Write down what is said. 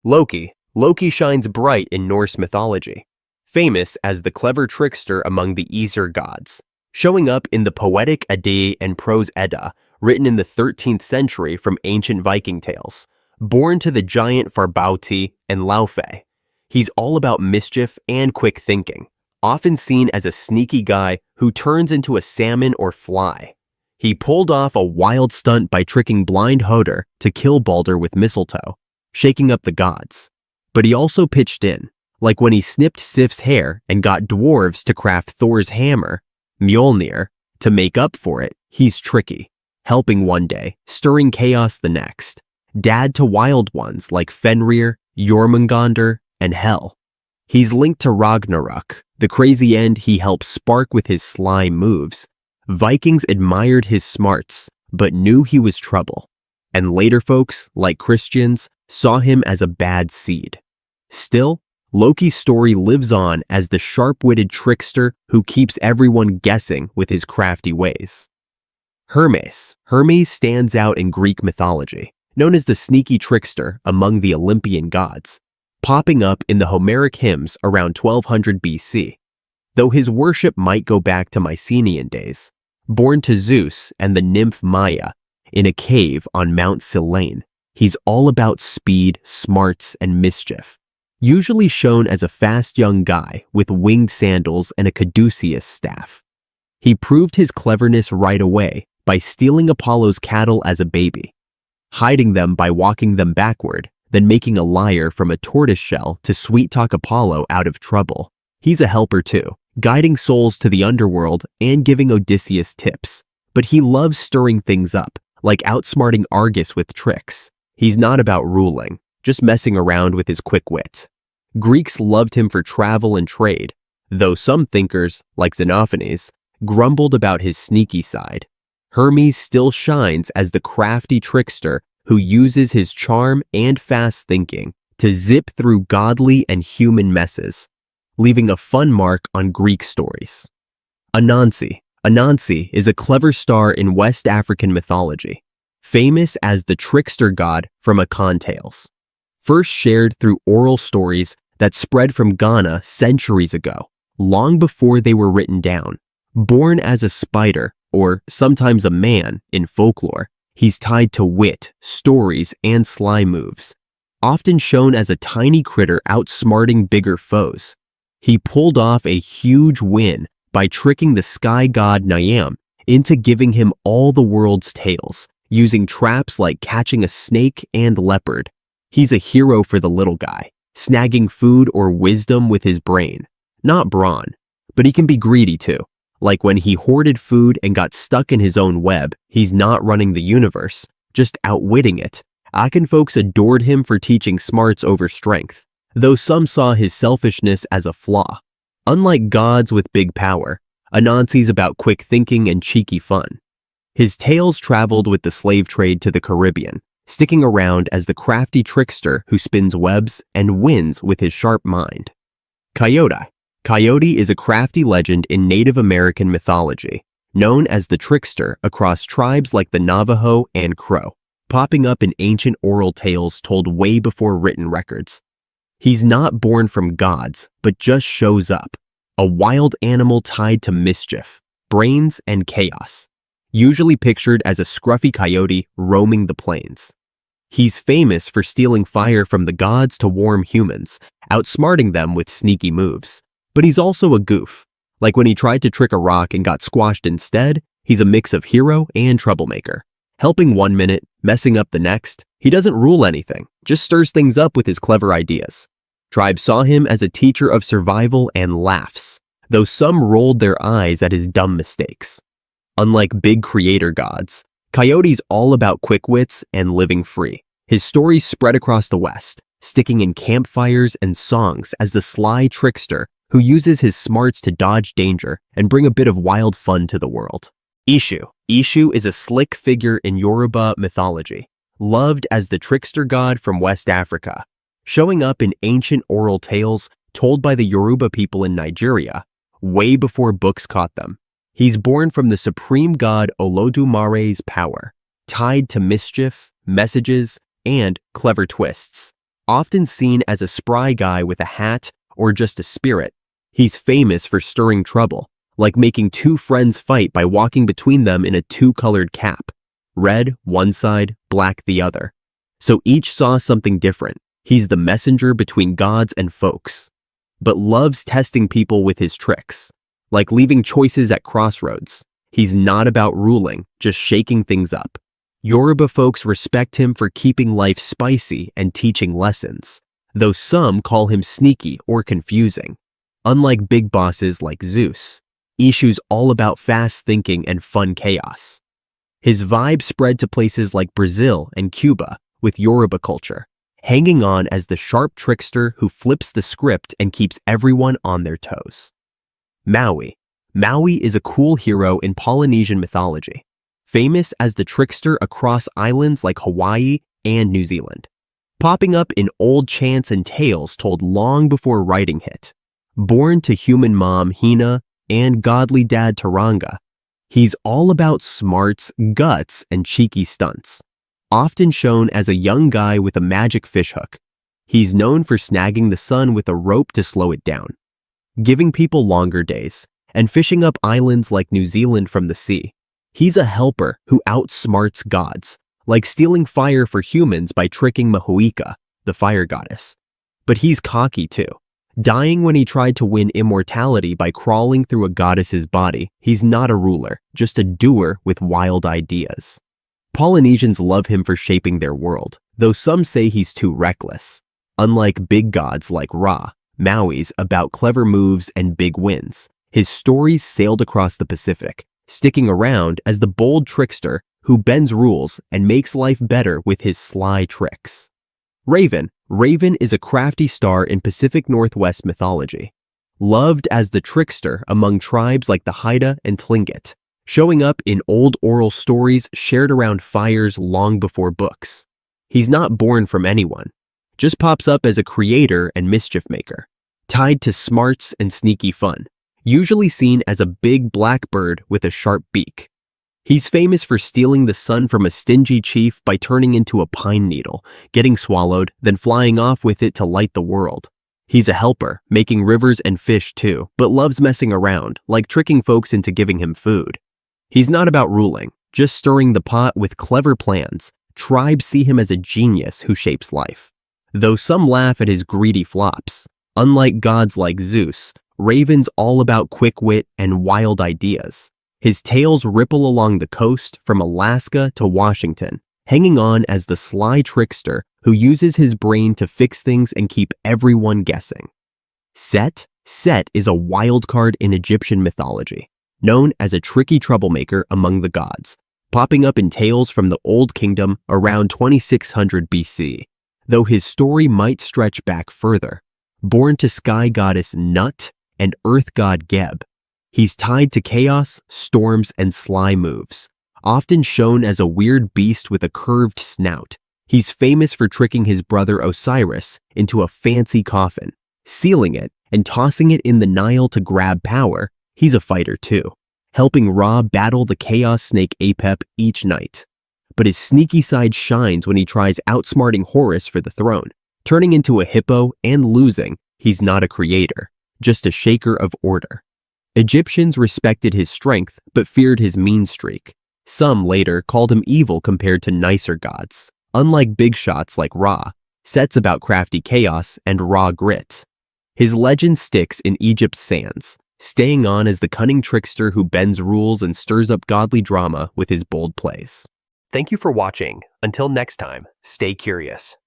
Loki. Loki shines bright in Norse mythology, famous as the clever trickster among the Aesir gods, showing up in the poetic Edda and prose Edda, written in the 13th century from ancient Viking tales. Born to the giant Farbauti and Laufey, he's all about mischief and quick thinking, often seen as a sneaky guy who turns into a salmon or fly. He pulled off a wild stunt by tricking blind Hodor to kill Balder with mistletoe, shaking up the gods. But he also pitched in, like when he snipped Sif's hair and got dwarves to craft Thor's hammer, Mjolnir, to make up for it. He's tricky, helping one day, stirring chaos the next. Dad to wild ones like Fenrir, Jormungandr, and Hel. He's linked to Ragnarok, the crazy end he helped spark with his sly moves. Vikings admired his smarts, but knew he was trouble. And later folks, like Christians, saw him as a bad seed. Still, Loki's story lives on as the sharp-witted trickster who keeps everyone guessing with his crafty ways. Hermes. Hermes stands out in Greek mythology, known as the sneaky trickster among the Olympian gods, popping up in the Homeric hymns around 1200 BC. Though his worship might go back to Mycenaean days, born to Zeus and the nymph Maia in a cave on Mount Cyllene, he's all about speed, smarts, and mischief. Usually shown as a fast young guy with winged sandals and a caduceus staff. He proved his cleverness right away by stealing Apollo's cattle as a baby, hiding them by walking them backward, then making a lyre from a tortoise shell to sweet-talk Apollo out of trouble. He's a helper too, guiding souls to the underworld and giving Odysseus tips. But he loves stirring things up, like outsmarting Argus with tricks. He's not about ruling, just messing around with his quick wit. Greeks loved him for travel and trade, though some thinkers, like Xenophanes, grumbled about his sneaky side. Hermes still shines as the crafty trickster who uses his charm and fast thinking to zip through godly and human messes, leaving a fun mark on Greek stories. Anansi. Anansi is a clever star in West African mythology, famous as the trickster god from Akan tales, first shared through oral stories that spread from Ghana centuries ago, long before they were written down. Born as a spider, or sometimes a man, in folklore, he's tied to wit, stories, and sly moves, often shown as a tiny critter outsmarting bigger foes. He pulled off a huge win by tricking the sky god Niam into giving him all the world's tales, using traps like catching a snake and leopard. He's a hero for the little guy, snagging food or wisdom with his brain, not brawn, but he can be greedy too. Like when he hoarded food and got stuck in his own web. He's not running the universe, just outwitting it. Akan folks adored him for teaching smarts over strength, though some saw his selfishness as a flaw. Unlike gods with big power, Anansi's about quick thinking and cheeky fun. His tales traveled with the slave trade to the Caribbean, sticking around as the crafty trickster who spins webs and wins with his sharp mind. Coyote. Coyote is a crafty legend in Native American mythology, known as the trickster across tribes like the Navajo and Crow, popping up in ancient oral tales told way before written records. He's not born from gods, but just shows up, a wild animal tied to mischief, brains, and chaos, usually pictured as a scruffy coyote roaming the plains. He's famous for stealing fire from the gods to warm humans, outsmarting them with sneaky moves. But he's also a goof. Like when he tried to trick a rock and got squashed instead, he's a mix of hero and troublemaker. Helping one minute, messing up the next. He doesn't rule anything, just stirs things up with his clever ideas. Tribes saw him as a teacher of survival and laughs, though some rolled their eyes at his dumb mistakes. Unlike big creator gods, Coyote's all about quick wits and living free. His stories spread across the West, sticking in campfires and songs as the sly trickster who uses his smarts to dodge danger and bring a bit of wild fun to the world. Eshu. Eshu is a slick figure in Yoruba mythology, loved as the trickster god from West Africa, showing up in ancient oral tales told by the Yoruba people in Nigeria, way before books caught them. He's born from the supreme god Olodumare's power, tied to mischief, messages, and clever twists, often seen as a spry guy with a hat or just a spirit. He's famous for stirring trouble, like making two friends fight by walking between them in a two-colored cap. Red one side, black the other. So each saw something different. He's the messenger between gods and folks, but loves testing people with his tricks, like leaving choices at crossroads. He's not about ruling, just shaking things up. Yoruba folks respect him for keeping life spicy and teaching lessons, though some call him sneaky or confusing. Unlike big bosses like Zeus, Eshu's all about fast thinking and fun chaos. His vibe spread to places like Brazil and Cuba with Yoruba culture, hanging on as the sharp trickster who flips the script and keeps everyone on their toes. Maui. Maui is a cool hero in Polynesian mythology, famous as the trickster across islands like Hawaii and New Zealand, popping up in old chants and tales told long before writing hit. Born to human mom Hina and godly dad Taranga, he's all about smarts, guts, and cheeky stunts. Often shown as a young guy with a magic fishhook, he's known for snagging the sun with a rope to slow it down, giving people longer days, and fishing up islands like New Zealand from the sea. He's a helper who outsmarts gods, like stealing fire for humans by tricking Mahuika, the fire goddess. But he's cocky too, dying when he tried to win immortality by crawling through a goddess's body. He's not a ruler, just a doer with wild ideas. Polynesians love him for shaping their world, though some say he's too reckless. Unlike big gods like Ra, Maui's about clever moves and big wins. His stories sailed across the Pacific, sticking around as the bold trickster who bends rules and makes life better with his sly tricks. Raven. Raven is a crafty star in Pacific Northwest mythology, loved as the trickster among tribes like the Haida and Tlingit, showing up in old oral stories shared around fires long before books. He's not born from anyone, just pops up as a creator and mischief maker, tied to smarts and sneaky fun, usually seen as a big black bird with a sharp beak. He's famous for stealing the sun from a stingy chief by turning into a pine needle, getting swallowed, then flying off with it to light the world. He's a helper, making rivers and fish too, but loves messing around, like tricking folks into giving him food. He's not about ruling, just stirring the pot with clever plans. Tribes see him as a genius who shapes life, though some laugh at his greedy flops. Unlike gods like Zeus, Raven's all about quick wit and wild ideas. His tales ripple along the coast from Alaska to Washington, hanging on as the sly trickster who uses his brain to fix things and keep everyone guessing. Set. Set is a wild card in Egyptian mythology, known as a tricky troublemaker among the gods, popping up in tales from the Old Kingdom around 2600 BC, though his story might stretch back further. Born to sky goddess Nut and earth god Geb, he's tied to chaos, storms, and sly moves, often shown as a weird beast with a curved snout. He's famous for tricking his brother Osiris into a fancy coffin, sealing it, and tossing it in the Nile to grab power. He's a fighter too, helping Ra battle the chaos snake Apep each night. But his sneaky side shines when he tries outsmarting Horus for the throne, turning into a hippo and losing. He's not a creator, just a shaker of order. Egyptians respected his strength but feared his mean streak. Some later called him evil compared to nicer gods. Unlike big shots like Ra, Set's about crafty chaos and raw grit. His legend sticks in Egypt's sands, staying on as the cunning trickster who bends rules and stirs up godly drama with his bold plays. Thank you for watching. Until next time, stay curious.